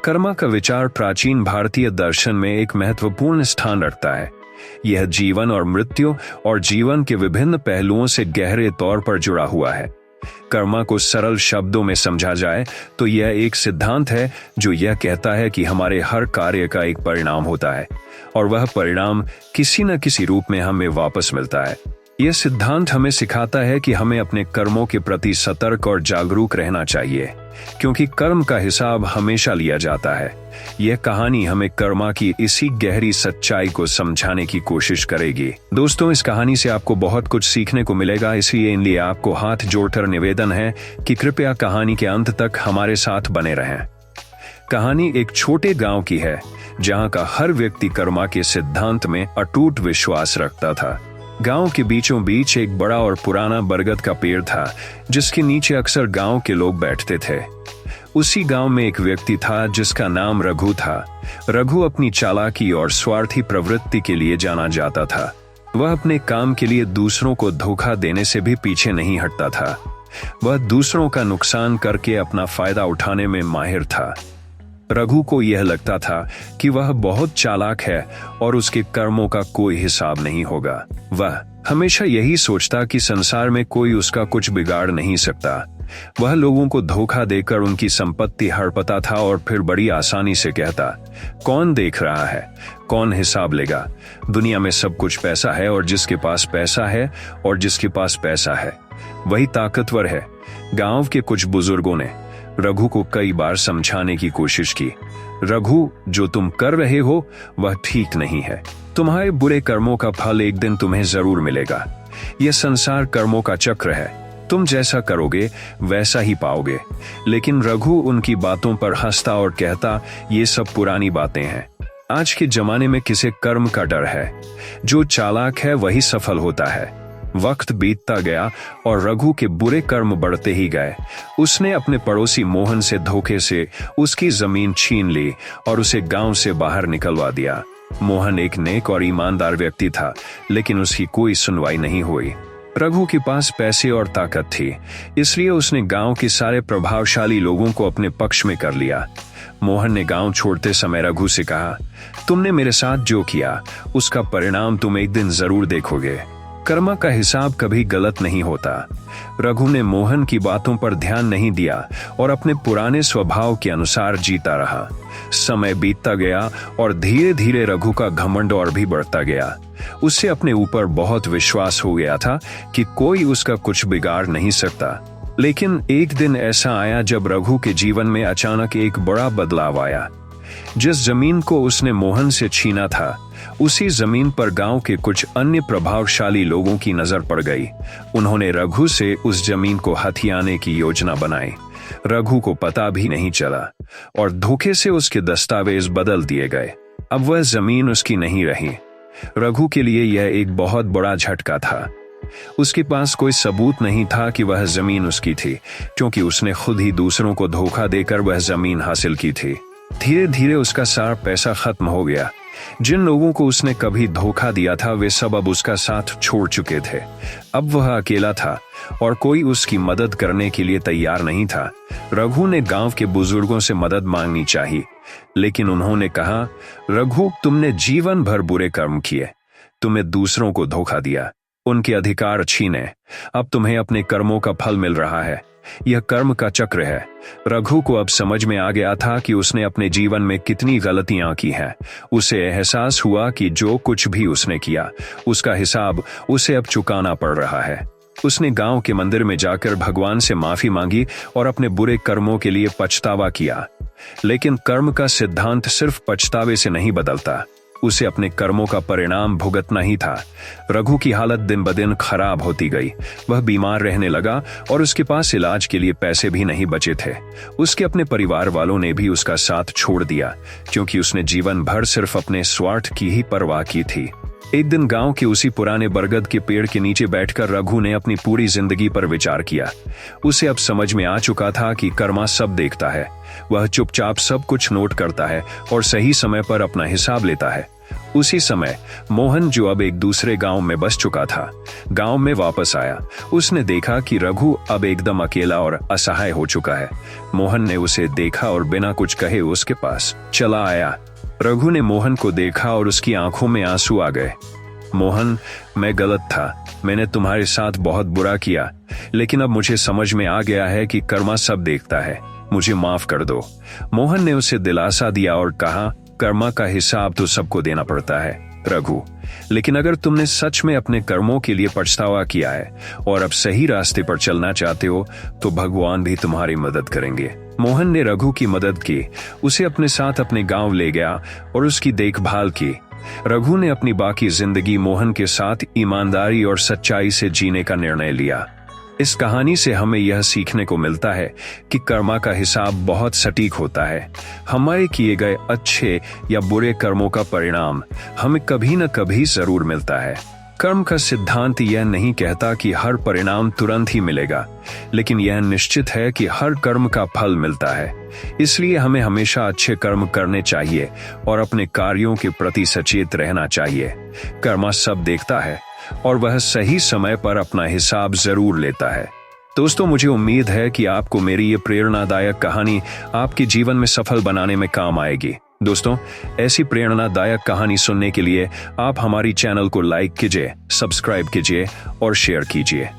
कर्मा का विचार प्राचीन भारतीय दर्शन में एक महत्वपूर्ण स्थान रखता है। यह जीवन और मृत्यु और जीवन के विभिन्न पहलुओं से गहरे तौर पर जुड़ा हुआ है। कर्मा को सरल शब्दों में समझा जाए तो यह एक सिद्धांत है जो यह कहता है कि हमारे हर कार्य का एक परिणाम होता है और वह परिणाम किसी न किसी रूप में हमें वापस मिलता है। यह सिद्धांत हमें सिखाता है कि हमें अपने कर्मों के प्रति सतर्क और जागरूक रहना चाहिए, क्योंकि कर्म का हिसाब हमेशा लिया जाता है। यह कहानी हमें कर्मा की इसी गहरी सच्चाई को समझाने की कोशिश करेगी। दोस्तों, इस कहानी से आपको बहुत कुछ सीखने को मिलेगा, इसलिए आपको हाथ जोड़कर निवेदन है कि कृपया कहानी के अंत तक हमारे साथ बने रहें। कहानी एक छोटे गांव की है जहां का हर व्यक्ति कर्मा के सिद्धांत में अटूट विश्वास रखता था। गांव के बीचों बीच एक बड़ा और पुराना बरगद का पेड़ था जिसके नीचे अक्सर गांव के लोग बैठते थे। उसी गांव में एक व्यक्ति था जिसका नाम रघु था। रघु अपनी चालाकी और स्वार्थी प्रवृत्ति के लिए जाना जाता था। वह अपने काम के लिए दूसरों को धोखा देने से भी पीछे नहीं हटता था। वह दूसरों का नुकसान करके अपना फायदा उठाने में माहिर था। रघु को यह लगता था कि वह बहुत चालाक है और उसके कर्मों का कोई हिसाब नहीं होगा। वह हमेशा यही सोचता कि संसार में कोई उसका कुछ बिगाड़ नहीं सकता। वह लोगों को धोखा देकर उनकी संपत्ति हड़पता था और फिर बड़ी आसानी से कहता, कौन देख रहा है, कौन हिसाब लेगा। दुनिया में सब कुछ पैसा है और जिसके पास पैसा है और जिसके पास पैसा है वही ताकतवर है। गांव के कुछ बुजुर्गों ने रघु को कई बार समझाने की कोशिश की। रघु, जो तुम कर रहे हो वह ठीक नहीं है। तुम्हारे बुरे कर्मों का फल एक दिन तुम्हें जरूर मिलेगा। यह संसार कर्मों का चक्र है, तुम जैसा करोगे वैसा ही पाओगे। लेकिन रघु उनकी बातों पर हंसता और कहता, ये सब पुरानी बातें हैं। आज के जमाने में किसे कर्म का डर है? जो चालाक है वही सफल होता है। वक्त बीतता गया और रघु के बुरे कर्म बढ़ते ही गए। उसने अपने पड़ोसी मोहन से धोखे से उसकी जमीन छीन ली और उसे गांव से बाहर निकलवा दिया। मोहन एक नेक और ईमानदार व्यक्ति था, लेकिन उसकी कोई सुनवाई नहीं हुई। रघु के पास पैसे और ताकत थी, इसलिए उसने गांव के सारे प्रभावशाली लोगों को अपने पक्ष में कर लिया। मोहन ने गांव छोड़ते समय रघु से कहा, तुमने मेरे साथ जो किया उसका परिणाम तुम एक दिन जरूर देखोगे। कर्मा का हिसाब कभी गलत नहीं होता। रघु ने मोहन की बातों पर ध्यान नहीं दिया और अपने पुराने स्वभाव के अनुसार जीता रहा। समय बीतता गया और धीरे धीरे रघु का घमंड और भी बढ़ता गया। उसे अपने ऊपर बहुत विश्वास हो गया था कि कोई उसका कुछ बिगाड़ नहीं सकता। लेकिन एक दिन ऐसा आया जब रघु के जीवन में अचानक एक बड़ा बदलाव आया। जिस जमीन को उसने मोहन से छीना था, उसी जमीन पर गांव के कुछ अन्य प्रभावशाली लोगों की नजर पड़ गई। उन्होंने रघु से उस जमीन को हथियाने की योजना बनाई। रघु को पता भी नहीं चला और धोखे से उसके दस्तावेज बदल दिए गए। अब वह जमीन उसकी नहीं रही। रघु के लिए यह एक बहुत बड़ा झटका था। उसके पास कोई सबूत नहीं था कि वह जमीन उसकी थी, क्योंकि उसने खुद ही दूसरों को धोखा देकर वह जमीन हासिल की थी। धीरे धीरे उसका सारा पैसा खत्म हो गया। जिन लोगों को उसने कभी धोखा दिया था वे सब अब उसका साथ छोड़ चुके थे। अब वह अकेला था और कोई उसकी मदद करने के लिए तैयार नहीं था। रघु ने गांव के बुजुर्गों से मदद मांगनी चाहिए, लेकिन उन्होंने कहा, रघु, तुमने जीवन भर बुरे कर्म किए, तुमने दूसरों को धोखा दिया, उनके अधिकार छीने। अब तुम्हें अपने कर्मों का फल मिल रहा है। यह कर्म का चक्र है। रघु को अब समझ में आ गया था कि उसने अपने जीवन में कितनी गलतियां की हैं। उसे एहसास हुआ कि जो कुछ भी उसने किया उसका हिसाब उसे अब चुकाना पड़ रहा है। उसने गांव के मंदिर में जाकर भगवान से माफी मांगी और अपने बुरे कर्मों के लिए पछतावा किया। लेकिन कर्म का सिद्धांत सिर्फ पछतावे से नहीं बदलता, उसे अपने कर्मों का परिणाम भुगतना ही था। रघु की हालत दिन ब दिन खराब होती गई। वह बीमार रहने लगा और उसके पास इलाज के लिए पैसे भी नहीं बचे थे। उसके अपने परिवार वालों ने भी उसका साथ छोड़ दिया, क्योंकि उसने जीवन भर सिर्फ अपने स्वार्थ की ही परवाह की थी। एक दिन गांव के उसी पुराने बरगद के पेड़ के नीचे बैठकर रघु ने अपनी पूरी जिंदगी पर विचार किया। उसे अब समझ में आ चुका था कि कर्मा सब देखता है। वह चुपचाप सब कुछ नोट करता है और सही समय पर अपना हिसाब लेता है। उसी समय मोहन, जो अब एक दूसरे गांव में बस चुका था, गांव में वापस आया। उसने देखा कि रघु अब एकदम अकेला और असहाय हो चुका है। मोहन ने उसे देखा और बिना कुछ कहे उसके पास चला आया। रघु ने मोहन को देखा और उसकी आंखों में आंसू आ गए। मोहन, मैं गलत था, मैंने तुम्हारे साथ बहुत बुरा किया, लेकिन अब मुझे समझ में आ गया है कि कर्मा सब देखता है, मुझे माफ कर दो। मोहन ने उसे दिलासा दिया और कहा, कर्मा का हिसाब तो सबको देना पड़ता है रघु, लेकिन अगर तुमने सच में अपने कर्मों के लिए पछतावा किया है और अब सही रास्ते पर चलना चाहते हो तो भगवान भी तुम्हारी मदद करेंगे। मोहन ने रघु की मदद की, उसे अपने साथ अपने गांव ले गया और उसकी देखभाल की। रघु ने अपनी बाकी जिंदगी मोहन के साथ ईमानदारी और सच्चाई से जीने का निर्णय लिया। इस कहानी से हमें यह सीखने को मिलता है कि कर्मा का हिसाब बहुत सटीक होता है। हमारे किए गए अच्छे या बुरे कर्मों का परिणाम हमें कभी न कभी जरूर मिलता है। कर्म का सिद्धांत यह नहीं कहता कि हर परिणाम तुरंत ही मिलेगा, लेकिन यह निश्चित है कि हर कर्म का फल मिलता है। इसलिए हमें हमेशा अच्छे कर्म करने चाहिए और अपने कार्यों के प्रति सचेत रहना चाहिए। कर्मा सब देखता है और वह सही समय पर अपना हिसाब जरूर लेता है। दोस्तों, मुझे उम्मीद है कि आपको मेरी ये प्रेरणादायक कहानी आपके जीवन में सफल बनाने में काम आएगी। दोस्तों, ऐसी प्रेरणादायक कहानी सुनने के लिए आप हमारी चैनल को लाइक कीजिए, सब्सक्राइब कीजिए और शेयर कीजिए।